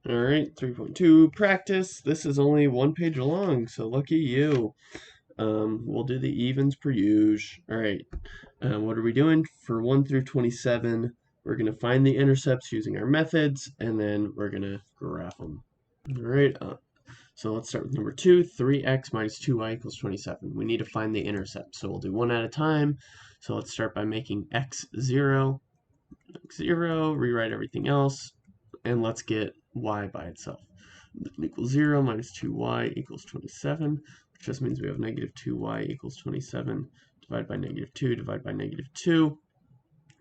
All right, 3.2 practice. This is only one page long, so lucky you. We'll do the evens per usual. All right, what are we doing? For 1 through 27, we're going to find the intercepts using our methods, and then we're going to graph them. All right, so let's start with number 2, 3x minus 2y equals 27. We need to find the intercept, so we'll do one at a time. So let's start by making x 0, rewrite everything else, and let's get y by itself. Equals 0 minus 2y equals 27, which just means we have negative 2y equals 27. Divide by negative 2, divide by negative 2.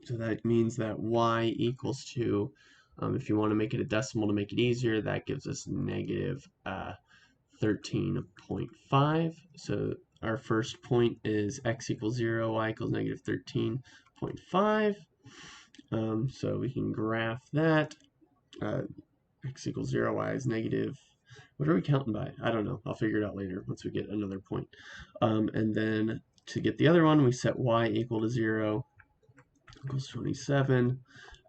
So that means that y equals 2. If you want to make it a decimal to make it easier, that gives us negative 13.5. So our first point is x equals 0, y equals negative 13.5. So we can graph that. X equals 0, y is negative. What are we counting by? I don't know. I'll figure it out later once we get another point. And then to get the other one, we set y equal to 0 equals 27.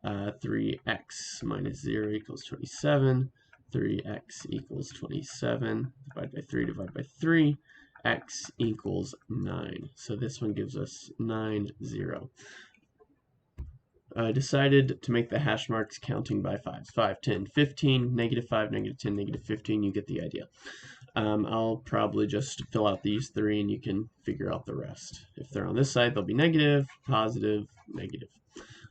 3x minus 0 equals 27. 3x equals 27. Divide by 3, divide by 3. X equals 9. So this one gives us 9, 0. Decided to make the hash marks counting by 5s. 5, 10, 15, negative 5, negative 10, negative 15. You get the idea. I'll probably just fill out these 3 and you can figure out the rest. If they're on this side, they'll be negative, positive, negative.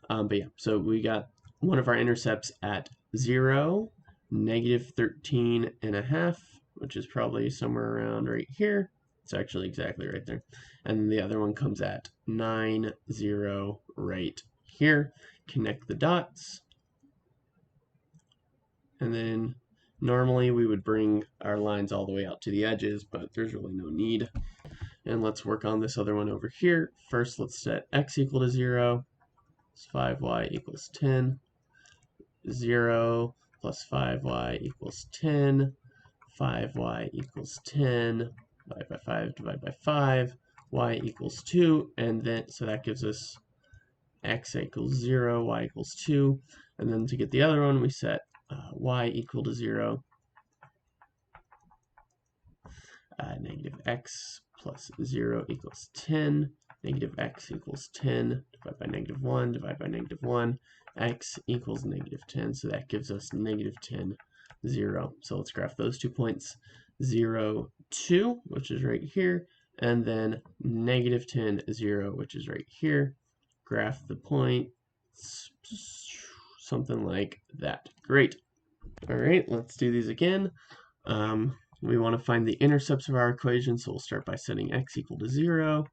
But yeah, so we got one of our intercepts at 0, negative 13.5, which is probably somewhere around right here. It's actually exactly right there. And the other one comes at 9, 0 right here. Connect the dots. And then normally we would bring our lines all the way out to the edges, but there's really no need. And let's work on this other one over here. First, let's set x equal to 0. 5y equals 10. 0 plus 5y equals 10. 5y equals 10. Divide by 5, divide by 5. Y equals 2. And then, so that gives us x equals 0, y equals 2. And then to get the other one, we set y equal to 0. Negative x plus 0 equals 10. Negative x equals 10. Divide by negative 1, divide by negative 1. X equals negative 10. So that gives us negative 10, 0. So let's graph those 2 points. 0, 2, which is right here. And then negative 10, 0, which is right here. Graph the point. Something like that. Great. All right, let's do these again. We want to find the intercepts of our equation, so we'll start by setting x equal to 0.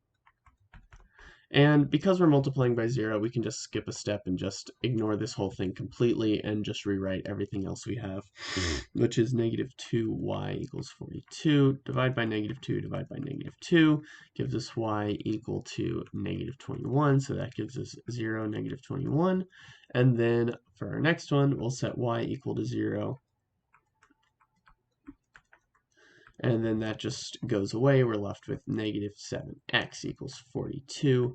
And because we're multiplying by 0, we can just skip a step and just ignore this whole thing completely and just rewrite everything else we have, which is negative 2y equals 42. Divide by negative 2, divide by negative 2, gives us y equal to negative 21. So that gives us 0, negative 21. And then for our next one, we'll set y equal to 0. And then that just goes away. We're left with negative 7x equals 42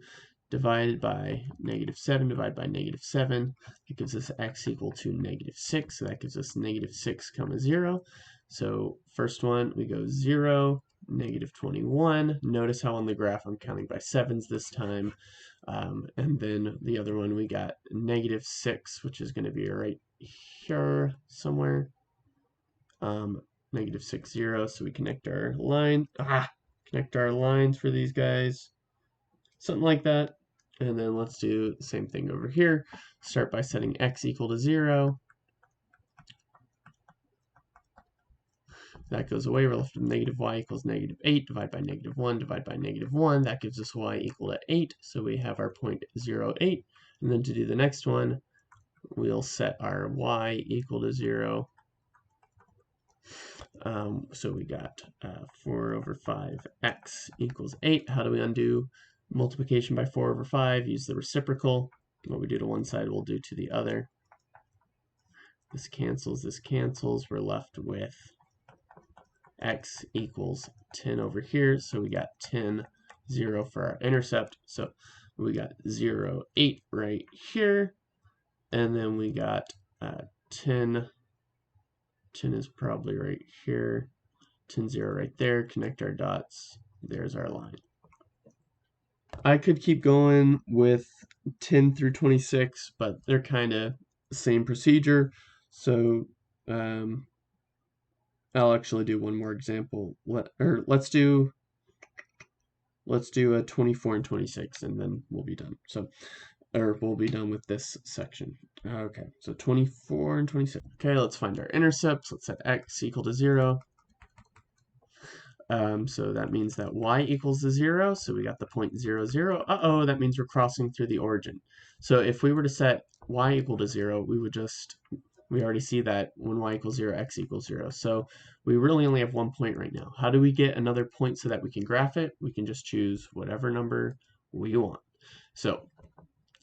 divided by negative 7 divided by negative 7. It gives us x equal to negative 6. So that gives us negative 6 comma 0. So first one, we go 0, negative 21. Notice how on the graph I'm counting by 7s this time. And then the other one, we got negative 6, which is going to be right here somewhere. Negative 6, 0, so we connect our line. Connect our lines for these guys. Something like that. And then let's do the same thing over here. Start by setting x equal to 0. That goes away. We're left with negative y equals negative 8. Divide by negative 1. Divide by negative 1. That gives us y equal to 8. So we have our point 0, 8. And then to do the next one, we'll set our y equal to 0. So we got 4 over 5x equals 8. How do we undo multiplication by 4 over 5? Use the reciprocal. What we do to one side, we'll do to the other. This cancels, this cancels. We're left with x equals 10 over here. So we got 10, 0 for our intercept. So we got 0, 8 right here. And then we got 10, 10 is probably right here. 10, 0 right there. Connect our dots. There's our line. I could keep going with 10 through 26, but they're kind of the same procedure. So I'll actually do one more example. Let's do a 24 and 26, and then we'll be done. Or we'll be done with this section. Okay, so 24 and 26. Okay, let's find our intercepts. Let's set x equal to 0. So that means that y equals to 0, so we got the point 0, 0. Uh-oh, that means we're crossing through the origin. So if we were to set y equal to 0, we already see that when y equals 0, x equals 0. So we really only have one point right now. How do we get another point so that we can graph it? We can just choose whatever number we want. So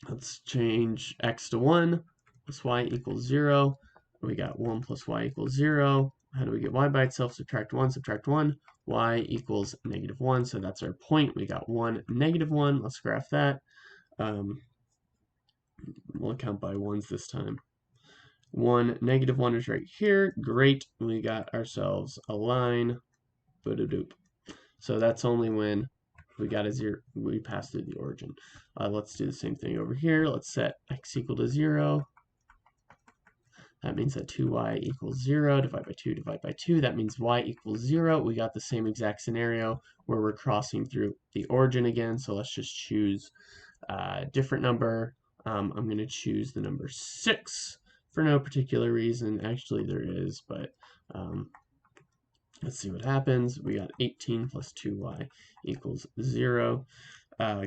let's change x to 1 plus y equals 0. We got 1 plus y equals 0. How do we get y by itself? Subtract 1, subtract 1. Y equals -1, so that's our point. We got 1, -1. Let's graph that. We'll count by ones this time. 1, -1 is right here. Great. We got ourselves a line. Boop-a-doop. So that's only when we got a 0, we pass through the origin. Let's do the same thing over here. Let's set x equal to 0. That means that 2y equals 0, divide by 2, divide by 2. That means y equals 0. We got the same exact scenario where we're crossing through the origin again. So let's just choose a different number. I'm going to choose the number 6 for no particular reason. Actually, there is, but let's see what happens. We got 18 plus 2y equals 0.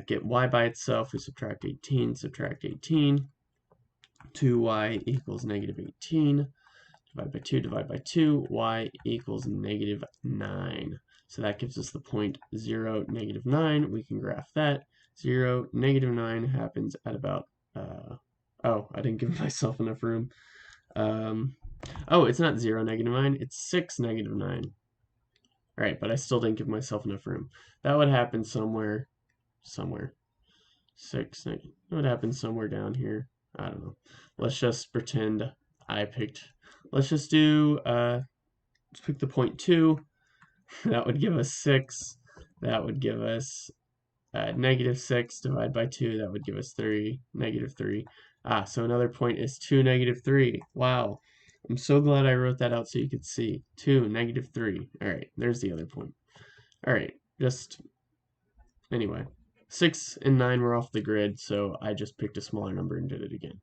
Get y by itself. We subtract 18, subtract 18. 2y equals -18. Divide by 2, divide by 2. Y equals -9. So that gives us the point 0, -9. We can graph that. 0, -9 happens at about, oh, I didn't give myself enough room. Oh, it's not 0, -9. It's 6, -9. All right, but I still didn't give myself enough room. That would happen somewhere. 6, it would happen somewhere down here. I don't know. Let's just pretend let's just do, let's pick the point 2. That would give us 6. That would give us -6 divided by 2. That would give us 3, -3. So another point is 2, -3. Wow. I'm so glad I wrote that out so you could see. 2, -3. All right, there's the other point. All right, anyway. 6 and 9 were off the grid, so I just picked a smaller number and did it again.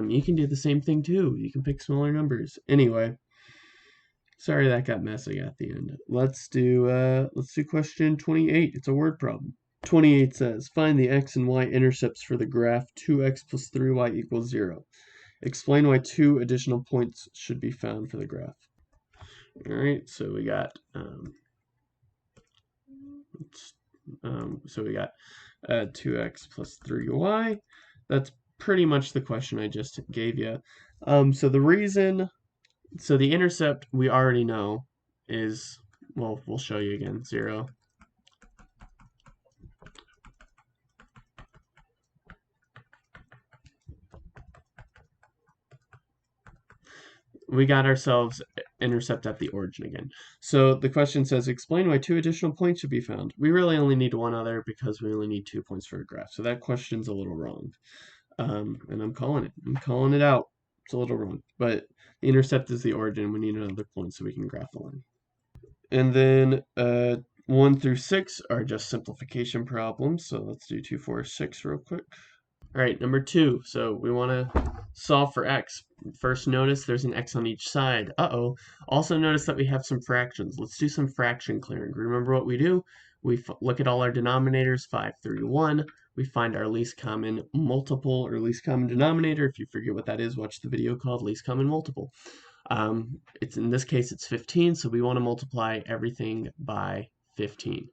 You can do the same thing too. You can pick smaller numbers. Anyway, sorry that got messy at the end. Let's do question 28. It's a word problem. 28 says, find the x and y intercepts for the graph 2x plus 3y equals 0. Explain why 2 additional points should be found for the graph. All right, so we got 2x plus 3y. That's pretty much the question I just gave you. So the intercept we already know is, well, we'll show you again, 0. We got ourselves intercept at the origin again. So the question says, explain why 2 additional points should be found. We really only need one other because we only need 2 points for a graph. So that question's a little wrong. And I'm calling it out. It's a little wrong. But the intercept is the origin. We need another point so we can graph the line. And then 1 through 6 are just simplification problems. So let's do 2, 4, 6 real quick. All right, number 2. So we want to solve for x. First, notice there's an x on each side. Uh-oh. Also notice that we have some fractions. Let's do some fraction clearing. Remember what we do? We look at all our denominators, 5 through 1. We find our least common multiple or least common denominator. If you forget what that is, watch the video called least common multiple. In this case, it's 15, so we want to multiply everything by 15.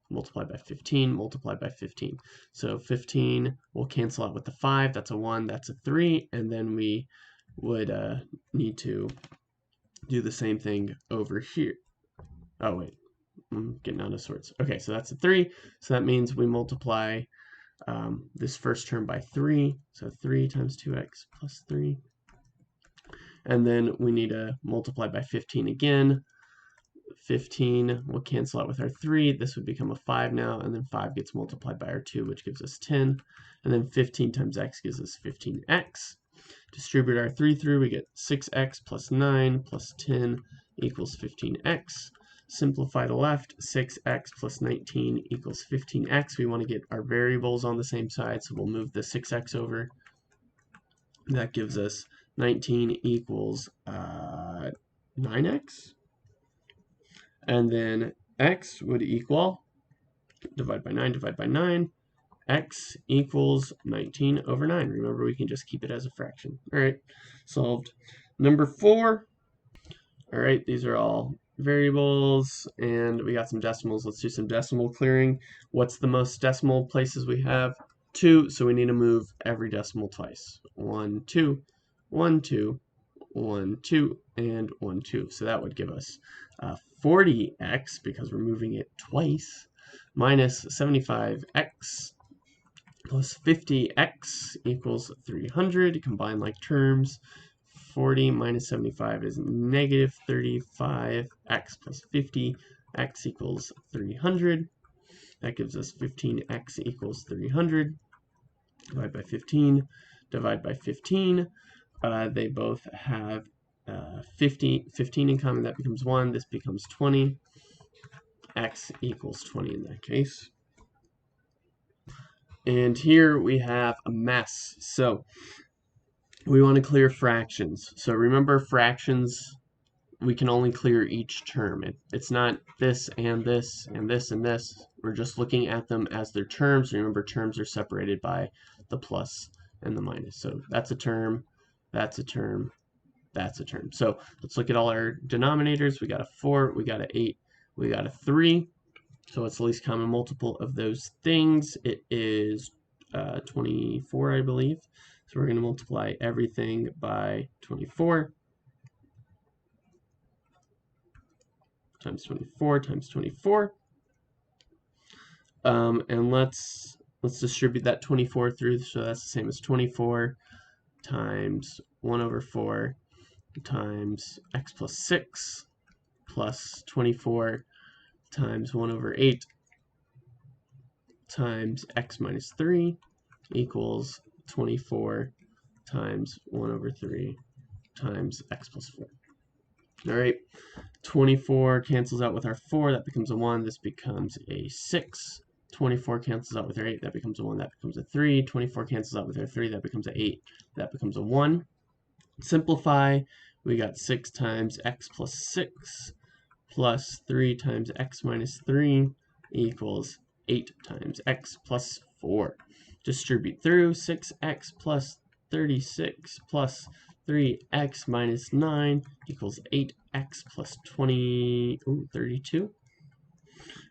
Multiply by 15, multiply by 15. So 15 will cancel out with the 5. That's a 1, that's a 3. And then we would need to do the same thing over here. Oh, wait. I'm getting out of sorts. Okay, so that's a 3. So that means we multiply this first term by 3. So 3 times 2x plus 3. And then we need to multiply by 15 again. 15 will cancel out with our 3. This would become a 5 now, and then 5 gets multiplied by our 2, which gives us 10. And then 15 times x gives us 15x. Distribute our 3 through, we get 6x plus 9 plus 10 equals 15x. Simplify the left, 6x plus 19 equals 15x. We want to get our variables on the same side, so we'll move the 6x over. That gives us 19 equals 9x. And then x would equal, divide by 9, x equals 19 over 9. Remember, we can just keep it as a fraction. All right, solved. Number 4. All right, these are all variables, and we got some decimals. Let's do some decimal clearing. What's the most decimal places we have? 2, so we need to move every decimal twice. 1, 2, 1, 2, 1, 2, and 1, 2. So that would give us 40x, because we're moving it twice, minus 75x plus 50x equals 300. Combine like terms. 40 minus 75 is negative 35x plus 50. X equals 300. That gives us 15x equals 300. Divide by 15. Divide by 15. They both have 15 in common. That becomes 1. This becomes 20. X equals 20 in that case. And here we have a mess. So we want to clear fractions. So remember, fractions, we can only clear each term. It's not this and this and this and this. We're just looking at them as their terms. Remember, terms are separated by the plus and the minus. So that's a term, that's a term, that's a term. So let's look at all our denominators. We got a 4, we got an 8, we got a 3. So it's the least common multiple of those things. It is 24, I believe. So we're going to multiply everything by 24 times 24 times 24. And let's distribute that 24 through. So that's the same as 24 times 1 over 4 times x plus 6 plus 24 times 1 over 8 times x minus 3 equals 24 times 1 over 3 times x plus 4. All right, 24 cancels out with our 4. That becomes a 1. This becomes a 6. 24 cancels out with our 8. That becomes a 1. That becomes a 3. 24 cancels out with our 3. That becomes a 8. That becomes a 1. Simplify. We got 6 times x plus 6 plus 3 times x minus 3 equals 8 times x plus 4. Distribute through. 6x plus 36 plus 3x minus 9 equals 8x plus 32.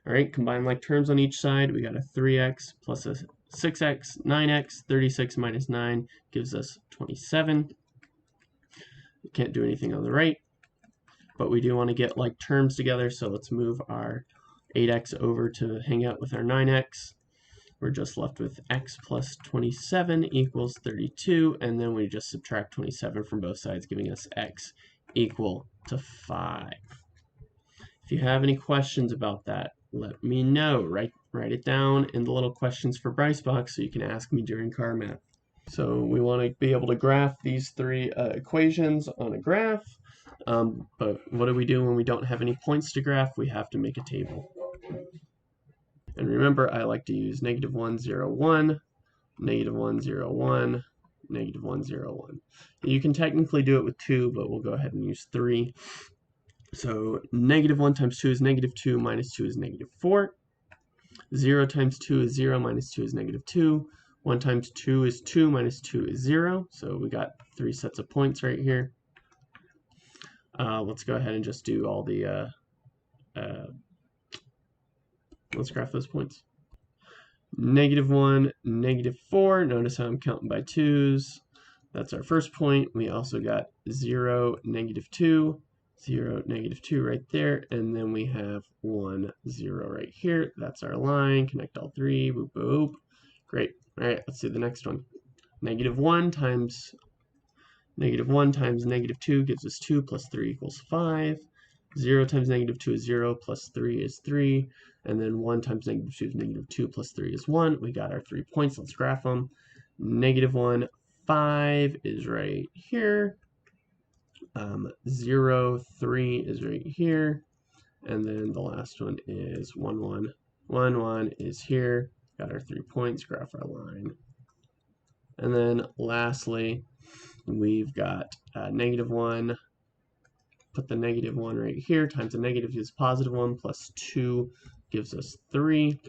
All right, combine like terms on each side. We got a 3x plus a 6x, 9x, 36 minus 9 gives us 27. We can't do anything on the right, but we do want to get like terms together, so let's move our 8x over to hang out with our 9x. We're just left with x plus 27 equals 32, and then we just subtract 27 from both sides, giving us x equal to 5. If you have any questions about that, let me know. Write it down in the little questions for Bricebox so you can ask me during car math. So we want to be able to graph these 3 equations on a graph. But what do we do when we don't have any points to graph? We have to make a table. And remember, I like to use -1, 0, 1, -1, 0, 1, -1, 0, 1. You can technically do it with 2, but we'll go ahead and use 3. So -1 times 2 is -2, minus 2 is -4. 0 times 2 is 0, minus 2 is -2. 1 times 2 is 2, minus 2 is 0. So we got 3 sets of points right here. Let's go ahead and just do all the, let's graph those points. -1, -4. Notice how I'm counting by 2's. That's our first point. We also got 0, -2. 0, -2 right there, and then we have 1, 0 right here. That's our line. Connect all 3. Boop, boop. Great. All right, let's do the next one. -1 times Negative 1 times negative 2 gives us 2 plus 3 equals 5. 0 times negative 2 is 0 plus 3 is 3. And then 1 times negative 2 is negative 2 plus 3 is 1. We got our 3 points. Let's graph them. Negative 1, 5 is right here. 0, 3 is right here. And then the last one is 1, 1. 1, 1 is here. Got our 3 points. Graph our line. And then lastly, we've got negative 1. Put the negative 1 right here, times the negative is positive 1, plus 2 gives us 3.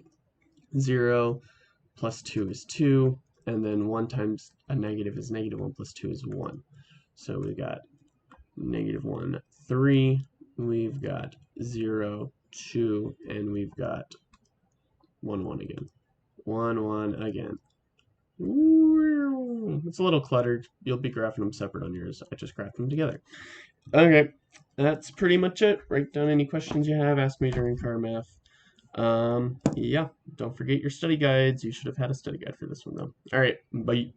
0 plus 2 is 2, and then 1 times a negative is negative 1 plus 2 is 1. So we got negative 1, 3, we've got 0, 2, and we've got 1, 1 again. 1, 1 again. It's a little cluttered. You'll be graphing them separate on yours. I just graphed them together. Okay, that's pretty much it. Write down any questions you have. Ask me during car math. Yeah, don't forget your study guides. You should have had a study guide for this one, though. All right, bye.